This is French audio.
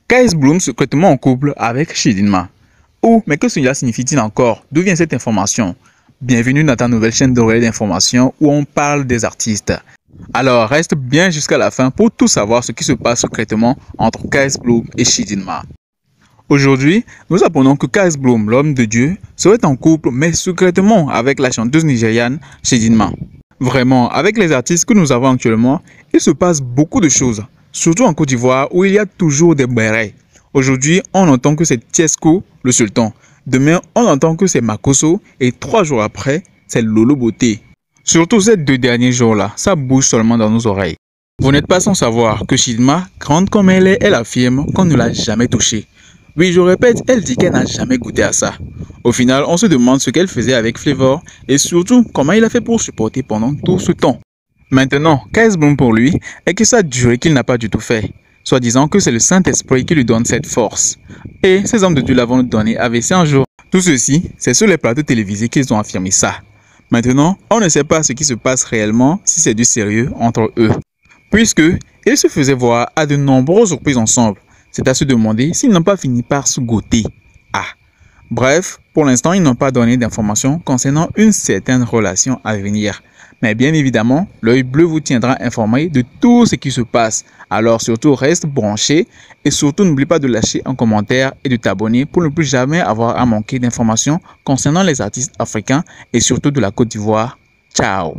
KS Bloom secrètement en couple avec Chidinma. Oh, mais que cela signifie-t-il encore? D'où vient cette information? Bienvenue dans ta nouvelle chaîne d'oreilles d'information où on parle des artistes. Alors reste bien jusqu'à la fin pour tout savoir ce qui se passe secrètement entre KS Bloom et Chidinma. Aujourd'hui, nous apprenons que KS Bloom, l'homme de Dieu, serait en couple mais secrètement avec la chanteuse nigériane Chidinma. Vraiment, avec les artistes que nous avons actuellement, il se passe beaucoup de choses. Surtout en Côte d'Ivoire où il y a toujours des bérets. Aujourd'hui, on entend que c'est Tiesco, le sultan. Demain, on entend que c'est Makosso et 3 jours après, c'est Lolo Beauté. Surtout ces 2 derniers jours-là, ça bouge seulement dans nos oreilles. Vous n'êtes pas sans savoir que Chidinma, grande comme elle est, elle affirme qu'on ne l'a jamais touchée. Oui, je répète, elle dit qu'elle n'a jamais goûté à ça. Au final, on se demande ce qu'elle faisait avec Flavor et surtout comment il a fait pour supporter pendant tout ce temps. Maintenant, KS Bloom pour lui est que ça a duré qu'il n'a pas du tout fait, soit disant que c'est le Saint-Esprit qui lui donne cette force. Et ces hommes de Dieu l'avont donné à verser un jour. Tout ceci, c'est sur les plateaux télévisés qu'ils ont affirmé ça. Maintenant, on ne sait pas ce qui se passe réellement si c'est du sérieux entre eux. Puisque ils se faisaient voir à de nombreuses reprises ensemble. C'est à se demander s'ils n'ont pas fini par se goûter. Ah. Bref, pour l'instant, ils n'ont pas donné d'informations concernant une certaine relation à venir. Mais bien évidemment, l'œil bleu vous tiendra informé de tout ce qui se passe. Alors surtout, reste branché et surtout n'oublie pas de lâcher un commentaire et de t'abonner pour ne plus jamais avoir à manquer d'informations concernant les artistes africains et surtout de la Côte d'Ivoire. Ciao!